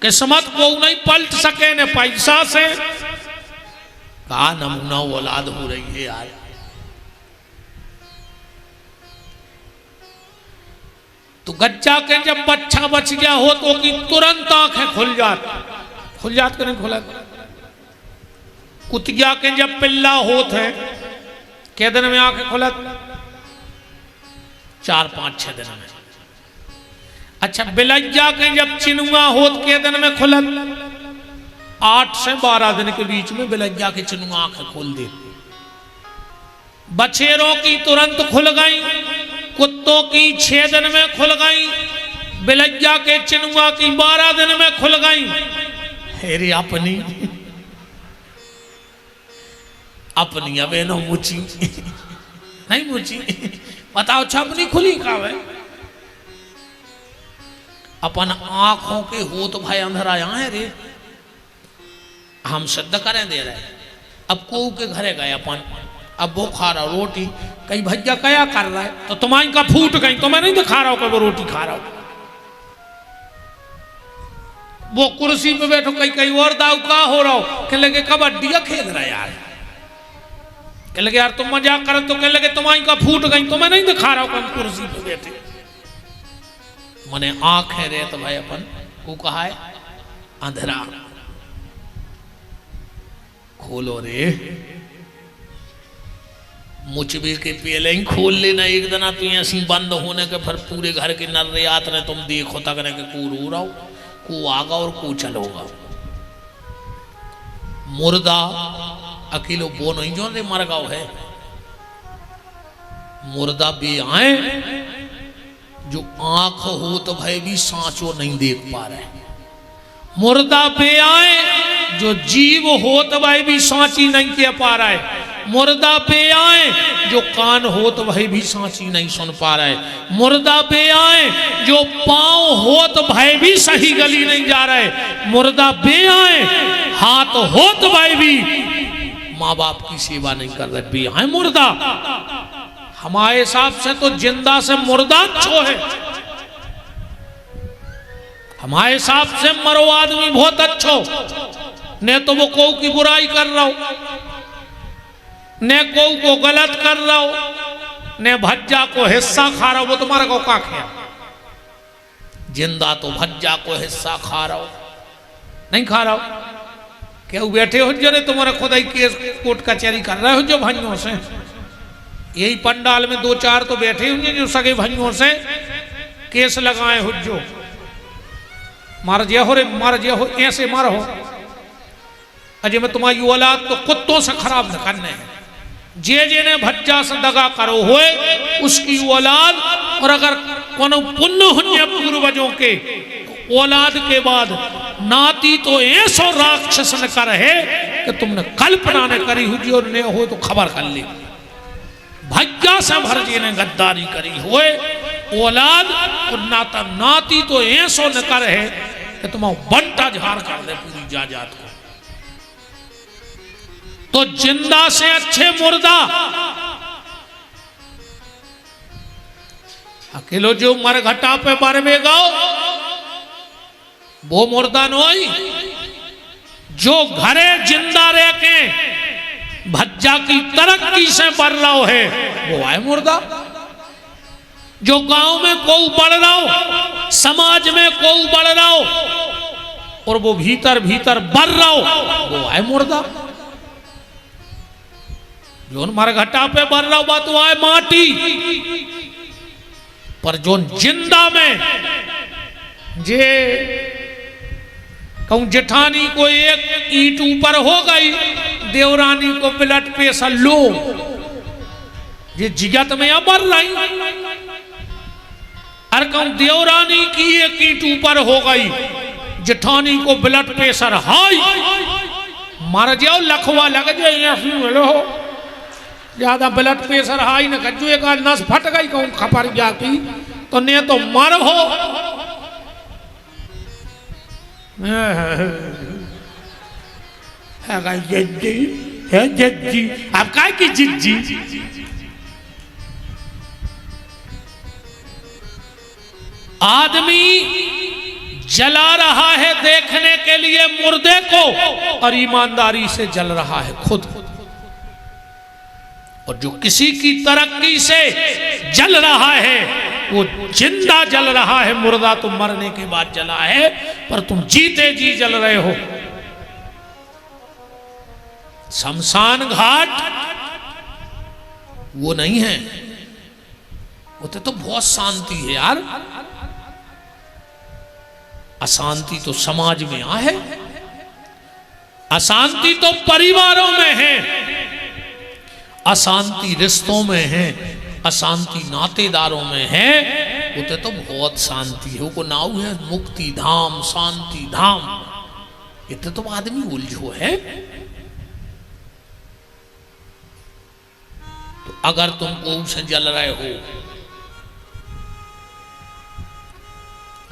किस्मत को नहीं पलट सके न पैसा से। कहा नमूना औलाद हो रही है यार। तो गज्जा के जब बच्चा बच गया हो तो की तुरंत आंखें खुल जात के नहीं खुला। कुतिया के जब पिल्ला होत है के दिन में आंखें खुलत? 4-5-6 दिन में। अच्छा बिलज्जा के जब चिनुआ होत के दिन में खुलत? 8 से 12 दिन के बीच में बिलज्जा के चिनुआ आंखें खोल दे। बछेरों की तुरंत खुल गई, कुत्तों की 6 दिन में खुल गई, बिलज्जा के चिनुआ की 12 दिन में खुल गई। हेरे अपनी अबे नो मुची नहीं मुची बताओ छपनी खुली कावे। अपन आंखों के हो तो भाई अंधेरा यहाँ है रे। हम सिद्ध करें दे रहे। अब को के घरे गए अपन, अब वो खा रहा रोटी, कहीं भैया क्या कर रहा है तो तुम्हारी का फूट गई तो मैं नहीं दिखा रहा हूं कि वो रोटी खा रहा हूं। वो कुर्सी पे बैठो कहीं और दाऊ का हो रहा हो, कह लगे कबड्डी खेल रहा है यार, कह लगे यार तुम मजाक कर तो कह लगे तुम्हारी का फूट गई तो मैं नहीं दिखा रहा हूं कुर्सी पे बैठे। मने आंखें रे तो भाई अपन को कहा है अंधेरा खोलो रे। मुचबे के पहले ही खोल लेना एक दिन तो ऐसी बंद होने के फिर पूरे घर के नर्रियात ने तुम देखो तक ने को रो रहा हो, को आगा और को चलोगा। मुर्दा अकेलो वो नहीं जो रे मर गाँव है। मुर्दा भी आए जो आंख हो तो भाई भी सांचो नहीं देख पा रहे। मुर्दा पे आए जो जीव हो तो भाई भी सांची नहीं कह पा रहा है। मुर्दा पे आए जो कान हो तो भाई भी सांची नहीं सुन पा रहा है। मुर्दा पे आए जो पांव हो तो भाई भी सही गली नहीं जा रहा है। मुर्दा पे आए हाथ हो तो भाई भी माँ बाप की सेवा नहीं कर रहे। भी आए मुर्दा, हमारे हिसाब से तो जिंदा से मुर्दा अच्छो है। हमारे हिसाब से मरो आदमी बहुत अच्छो। ने तो वो को की बुराई कर रहा हो, ने को गलत कर रहा हो, ने भज्जा को हिस्सा खा रहा हो। वो तुम्हारा को का खाया? जिंदा तो भज्जा को हिस्सा खा रहा हो, नहीं खा रहा हो। क्या बैठे हो जो रे तुम्हारा खुदाई केस कोर्ट कचहरी कर रहे हो जो भाइयों से। यही पंडाल में 2-4 तो बैठे होंगे जो सगे भाइयों से केस लगाए हो जो मार दिया हो रे, मार दिया हो, ऐसे मारो हो। अजय में तुम्हारी औलाद तो कुत्तों से खराब न करने हैं। जे ने भज्जा से दगा करो होए उसकी औलाद, और अगर कोनो पुण्य हुन्य पूर्वजों के औलाद के बाद नाती तो ऐसो राक्षस न कर है कि तुमने कल्पना न करी हुई और ने हो तो खबर कर ली। भज्जा से भरजी ने गद्दारी करी होए औलाद और नाता नाती तो ऐसो न कर है कि तुम बंटा झाड़ कर दे पूरी जायदाद को। तो जिंदा से अच्छे मुर्दा। अकेलो जो मरघटा पे बरवे गाओ वो मुर्दा नोई। जो घरे जिंदा रह के भज्जा की तरक्की से बढ़ रहा है वो है मुर्दा। जो गांव में कोई बढ़ रहा हो, समाज में कोई बढ़ रहा हो और वो भीतर भीतर बढ़ रहा हो वो है मुर्दा। जो मरघटा पे बढ़ रहा हो तो आए माटी, पर जो जिंदा में जे कहूं जेठानी को एक ईंट ऊपर हो गई, देवरानी को ब्लड प्रेशर लो, ये जिगत में अबर रही। अरे कहूं देवरानी की एक ईंट ऊपर हो गई, जेठानी को ब्लड प्रेशर हाई, मर जाओ लखवा लग जाए। ज्यादा ब्लड प्रेशर हाई न कजो एक नस फट गई कहूं खपर जाती तो ने तो मर हो। जज्जी है जज्जी, अब काय की जिज्जी। आदमी जला रहा है देखने के लिए मुर्दे को और ईमानदारी से जल रहा है खुद। और जो किसी की तरक्की से जल रहा है वो जिंदा जल रहा है, मुर्दा तो मरने के बाद जला है, पर तुम जीते जी जल रहे हो। शमशान घाट वो नहीं है, होते तो बहुत शांति है यार। अशांति तो समाज में है, अशांति तो परिवारों में है, अशांति रिश्तों में है, अशांति नातेदारों में है। होते तो बहुत शांति है, वो नाव है मुक्ति धाम शांति धाम। इतने तो आदमी उलझो है। तो अगर तुम कोप से जल रहे हो,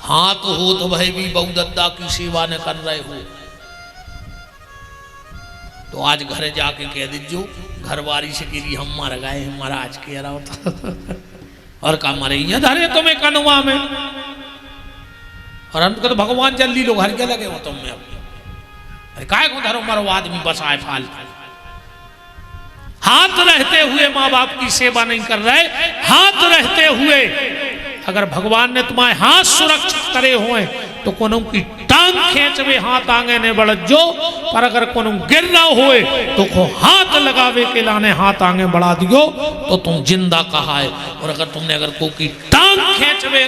हाथ हो तो भाई भी बहुदत्ता की सेवा न कर रहे हो, तो आज घर जाके कह दीजिए घरवारी से गिरी हम मर गए महाराज कह रहा होता और का मरे ये धरे तुम्हें कनुआ में। और हम तो भगवान जल्दी लोग हर के लगे हो तुम में। अरे काय को धरो मरो आदमी बसाए फालतू। हाथ रहते हुए माँ बाप की सेवा नहीं कर रहे, हाथ रहते हुए अगर भगवान ने तुम्हारे हाथ सुरक्षित करे हुए तो कोनो की टांग खींचवे हाथ आगे ने बढ़ जो, पर अगर कोनो गिरना होए तो को हाथ लगावे के लाने हाथ आगे बढ़ा दियो तो तुम जिंदा कहा है। और अगर तुमने अगर को की टांग खींचवे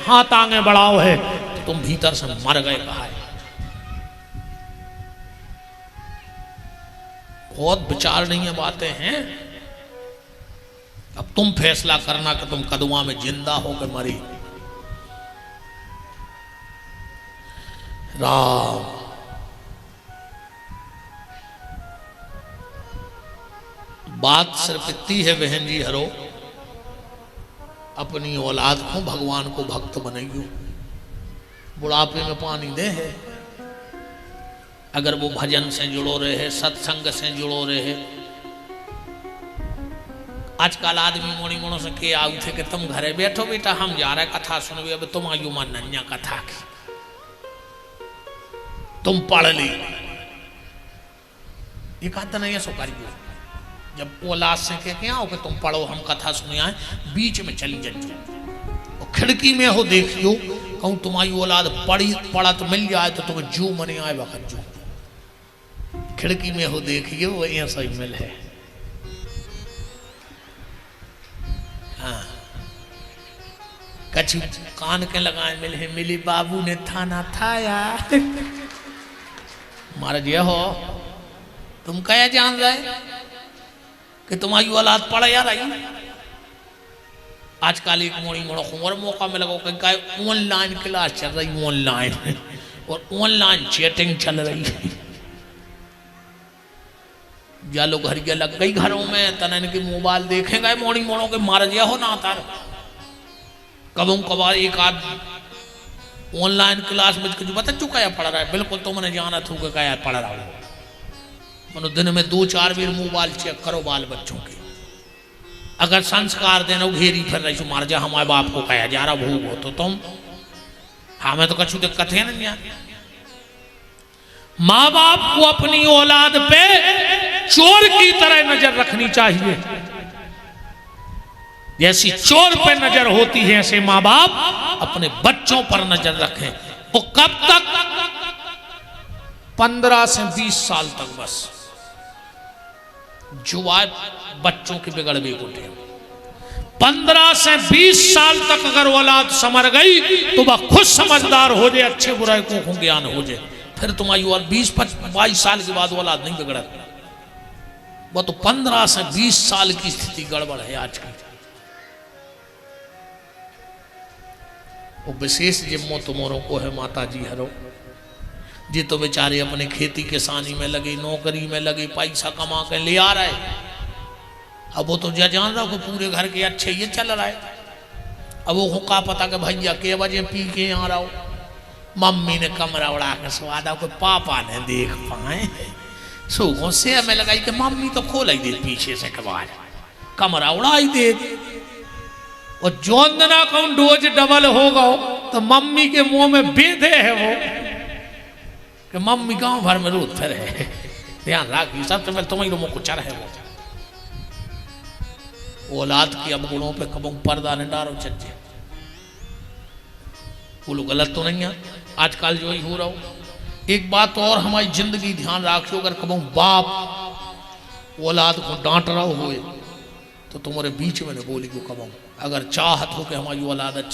हाथ आगे बढ़ाओ है तो तुम भीतर से मर गए कहा है। बहुत विचार नहीं है बातें हैं। अब तुम फैसला करना कि तुम कदुआ में जिंदा हो के मरी। राम बात सिर्फ इतनी है बहन जी हरो, अपनी औलाद को भगवान को भक्त बनाइयो। बुढ़ापे में पानी दे है, अगर वो भजन से जुड़ो रहे, सत्संग से जुड़ो रहे। आजकल आदमी मोड़ी मोड़ों से के आउ थे कि तुम घरे बैठो बेटा हम जा रहे कथा सुनवे, अब तुम आयु मन नन्या कथा की तुम पढ़ ली। ये कहता नहीं है सो करिए। जब औलाद से कह के आओ कि तुम पढ़ो हम कथा सुने आए, बीच में चली जाइए और खिड़की में हो देखियो कहूँ तुम्हारी औलाद पढ़ा तो मिल जाए तो तुम्हें जो मने आए वक्त जो खिड़की में हो देखिए वो ऐसा ही मिल है। हाँ कछु कान के लगाए मिल है, मिली बाबू ने थाना था यार महाराज ये हो तुम क्या जान रहे कि तुम्हारी औलाद पढ़ा यार आई। आजकल एक मोड़ी मोड़ो और मौका मिला कहीं ऑनलाइन क्लास चल रही ऑनलाइन और ऑनलाइन चैटिंग चल रही है। या लोग घर के लग गई घरों में तना इनके मोबाइल देखेंगे मोड़ी मोड़ों के मार दिया हो ना तार कबों कबार एक आध ऑनलाइन क्लास में कुछ बता चुका है पढ़ रहा है। बिल्कुल तो मैंने जाना था क्या पढ़ रहा हूँ मनो दिन में 2-4 बार मोबाइल चेक करो बाल बच्चों के। अगर संस्कार देना घेरी फिर रही मार जा हमारे बाप को कहा जा रहा भूग हो तो तुम हमें तो कछु दिक्कत है नहीं। माँ बाप को अपनी औलाद पे चोर की तरह नजर रखनी चाहिए। जैसी चोर पे नजर होती है ऐसे माँ बाप अपने बच्चों पर नजर रखें। वो कब तक? 15 से 20 साल तक बस। जो आज बच्चों के बिगड़वे उठे 15 से 20 साल तक अगर औलाद समझ गई तो वह खुद समझदार हो जाए, अच्छे बुराई को ज्ञान हो जाए। फिर तुम्हारी और 20-22 साल के बाद औलाद नहीं बिगड़ा। वो तो 15 से 20 साल की स्थिति गड़बड़ है आज की। वो विशेष जिम्मो तुम्हारों को है माता जी हरो जी तो बेचारे अपने खेती किसानी में लगे, नौकरी में लगे, पैसा कमा के ले आ रहे। अब वो तो जान रहा हो कि पूरे घर के अच्छे ये चल रहा है। अब वो का पता कि भैया के बजे पी के आ रहा हो, मम्मी ने कमरा उड़ा के स्वादा को पापा ने देख पाए सूखों से हमें लगाई कि मम्मी तो खोल ही दे पीछे से कबाड़ कमरा उड़ा ही दे और जोंदना कौन डोज डबल होगा तो मम्मी के मुंह में बेधे है वो कि मम्मी गांव भर में रोते रहे। ध्यान रखिए, सबसे पहले तुम्हारी मुंह को चढ़ है वो औलाद की अब गुणों पे कबू पर्दा ने डारो चचे। वो लोग गलत तो नहीं है, आजकल जो ही हो रहा हो। एक बात और हमारी जिंदगी ध्यान रखियो, अगर कबू बाप औलाद को डांट रहा हो तो तुम्हारे बीच में न बोली को कबू, अगर चाहत हो कि हमारी औलाद अच्छी